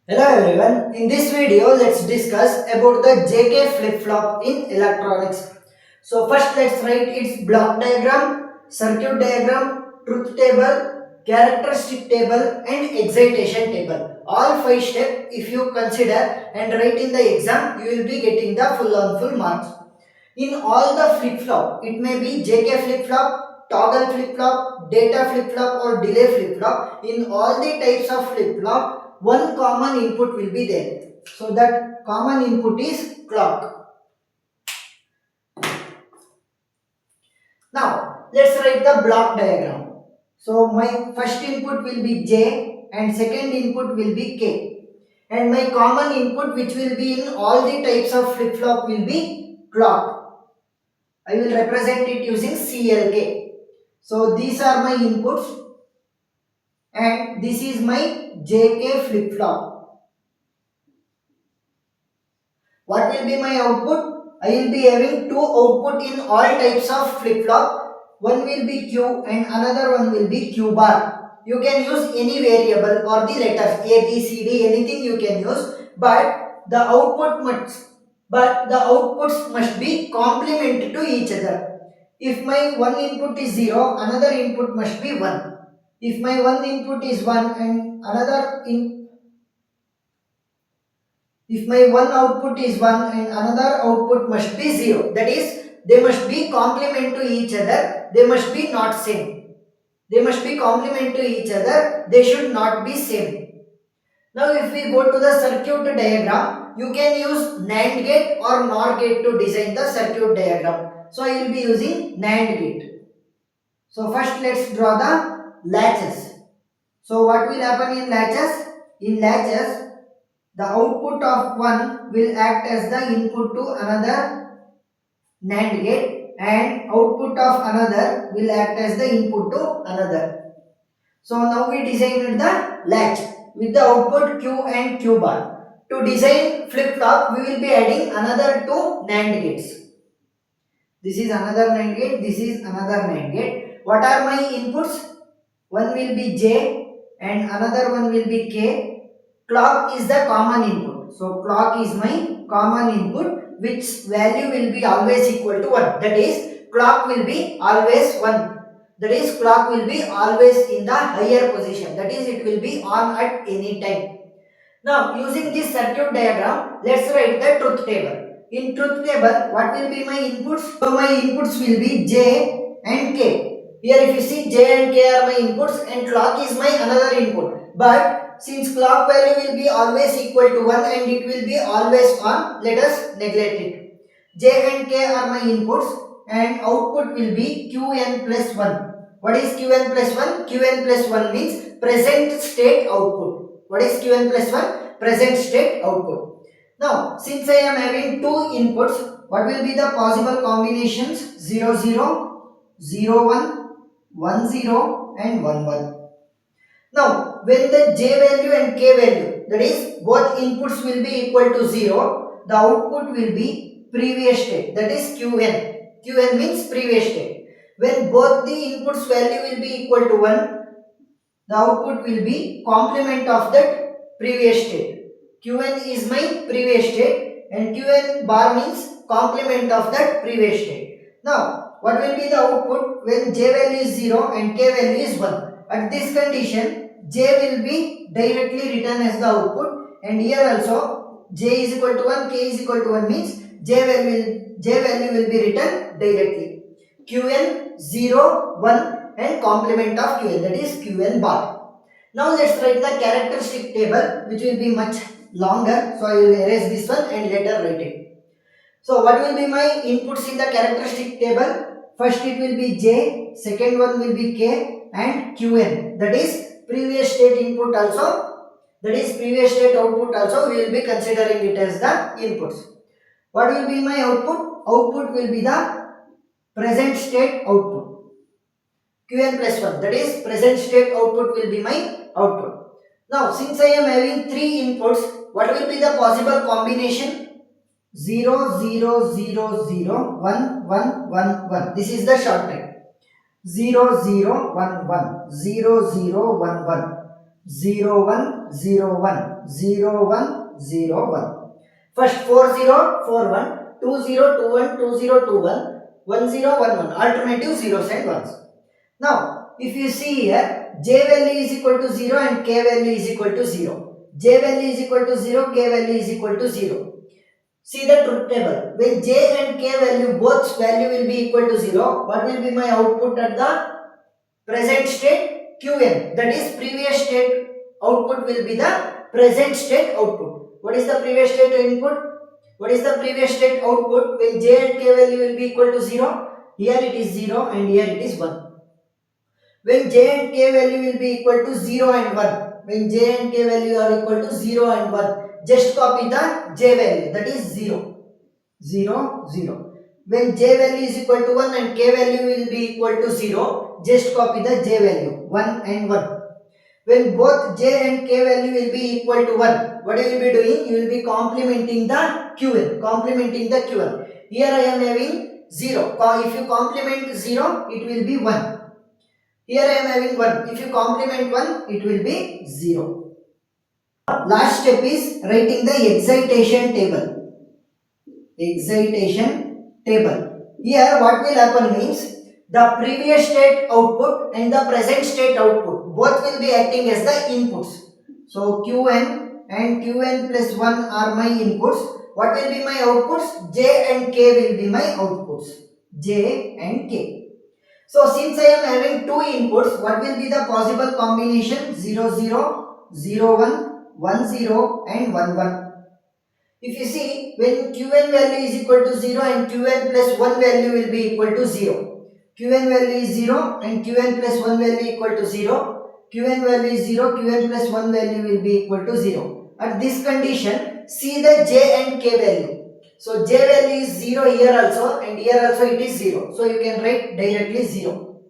Hello everyone, in this video let's discuss about the JK flip-flop in electronics. So first let's write its block diagram, circuit diagram, truth table, characteristic table and excitation table. All 5 steps if you consider and write in the exam, you will be getting the full on full marks. In all the flip-flop, it may be JK flip-flop, toggle flip-flop, data flip-flop or delay flip-flop. In all the types of flip-flop, one common input will be there. So that common input is clock. Now, let's write the block diagram. So my first input will be J and second input will be K. And my common input which will be in all the types of flip-flop will be clock. I will represent it using CLK. So these are my inputs and this is my JK flip-flop. What will be my output? I will be having two output in all types of flip-flop. One will be Q and another one will be Q bar. You can use any variable or the letters A, B, C, D, anything you can use, but the outputs must be complement to each other. If my one input is 0, another input must be 1. If my one input is 1 and if my one output is 1 and another output must be 0, that is they must be complement to each other, they must be not same. They must be complement to each other, they should not be same. Now if we go to the circuit diagram, you can use NAND gate or NOR gate to design the circuit diagram. So I will be using NAND gate. So first let's draw the latches. So what will happen in latches? In latches, the output of one will act as the input to another NAND gate and output of another will act as the input to another. So now we designed the latch with the output Q and Q bar. To design flip-flop, we will be adding another two NAND gates. This is another NAND gate, this is another NAND gate. What are my inputs? One will be J and another one will be K. Clock is the common input. So clock is my common input, which value will be always equal to 1. That is, clock will be always 1. That is, clock will be always in the higher position. That is, it will be on at any time. Now, using this circuit diagram, let's write the truth table. In truth table, what will be my inputs? So, my inputs will be J and K. Here, if you see, J and K are my inputs and clock is my another input. But since clock value will be always equal to 1 and it will be always on, let us neglect it. J and K are my inputs and output will be Qn plus 1. What is Qn plus 1? Qn plus 1 means present state output. What is Qn plus 1? Present state output. Now, since I am having two inputs, what will be the possible combinations? 0, 0, 0, 1, 1, 0 and 1, 1. Now, when the J value and K value, that is both inputs will be equal to 0, the output will be previous state, that is Qn. Qn means previous state. When both the inputs value will be equal to 1, the output will be complement of that previous state. Qn is my previous state and Qn bar means complement of that previous state. Now, what will be the output when J value is 0 and K value is 1? At this condition, J will be directly written as the output and here also J is equal to 1, K is equal to 1 means J value will be written directly. Qn 0, 1 and complement of Qn, that is Qn bar. Now let's write the characteristic table which will be much longer. So I will erase this one and later write it. So what will be my inputs in the characteristic table? First it will be J, second one will be K and Qn, that is previous state input also, that is previous state output also, we will be considering it as the inputs. What will be my output? Output will be the present state output. Qn plus 1, that is present state output will be my output. Now, since I am having three inputs, what will be the possible combination? 0, 0, 0, 0, 1, 1, 1, 1. This is the short type. 0, 0, 1, 1, 0, 0, 1, 1. 0 1 0 1 0 1 0 1. First 4 0 4 1, 2 0 2 1 2 0 2 1, 1 0 1 1, alternative zeros and ones. Now if you see here, j value is equal to 0 and k value is equal to 0. J value is equal to 0, k value is equal to 0. See the truth table. When j and k value, both value will be equal to 0, what will be my output at the present state? Qn, that is previous state output will be the present state output. What is the previous state input? What is the previous state output when j and k value will be equal to 0? Here it is 0 and here it is 1. When j and k value will be equal to 0 and 1, when j and k value are equal to 0 and 1, just copy the j value, that is 0, 0, 0. When j value is equal to 1 and k value will be equal to 0, just copy the j value, 1 and 1. When both j and k value will be equal to 1, what you will be doing? You will be complementing the qn, complementing the qn. Here I am having 0. If you complement 0, it will be 1. Here I am having 1. If you complement 1, it will be 0. Last step is writing the excitation table. Excitation table. Here what will happen means, the previous state output and the present state output, both will be acting as the inputs. So qn and qn plus 1 are my inputs. What will be my outputs? J and k will be my outputs. J and k. So since I am having two inputs, what will be the possible combination? 0 0, 0 1, 1 0 and 1 1. If you see, when qn value is equal to 0 and qn plus 1 value will be equal to 0. Qn value is 0 and qn plus 1 value equal to 0. Qn value is 0, qn plus 1 value will be equal to 0. At this condition, see the j and k value. So j value is 0 here also and here also it is 0. So you can write directly 0.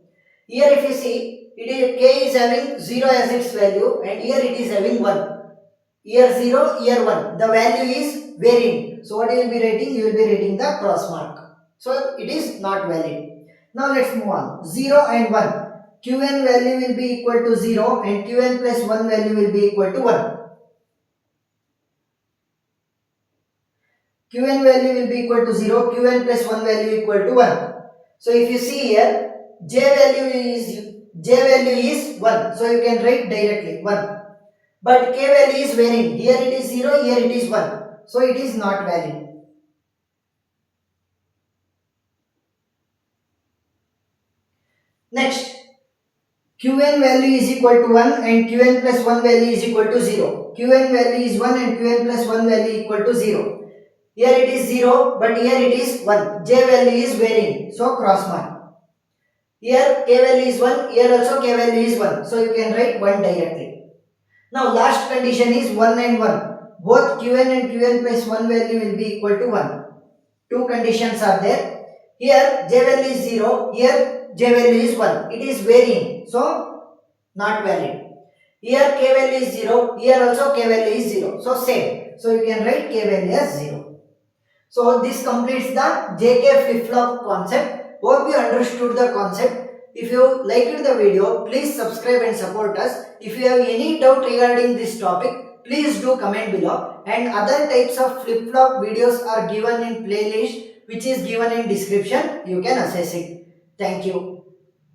Here if you see, k is having 0 as its value and here it is having 1. Here 0, here 1. The value is varying. So what you will be writing? You will be writing the cross mark. So it is not valid. Now let's move on. 0 and 1. Qn value will be equal to 0 and qn plus 1 value will be equal to 1. Qn value will be equal to 0, qn plus 1 value equal to 1. So if you see here, j value is 1. So you can write directly 1. But k value is varying. Here it is 0, here it is 1. So it is not valid. Next, qn value is equal to 1 and qn plus 1 value is equal to 0. Qn value is 1 and qn plus 1 value equal to 0. Here it is 0, but here it is 1. J value is varying. So cross mark. Here k value is 1, here also k value is 1. So you can write 1 directly. Now last condition is 1 and 1. Both qn and qn plus 1 value will be equal to 1. Two conditions are there. Here j value is 0, here j value is 1. It is varying. So not valid. Here k value is 0, here also k value is 0. So same. So you can write k value as 0. So this completes the JK flip-flop concept. Hope you understood the concept. If you liked the video, please subscribe and support us. If you have any doubt regarding this topic, please do comment below. And other types of flip-flop videos are given in playlist which is given in description. You can access it. Thank you.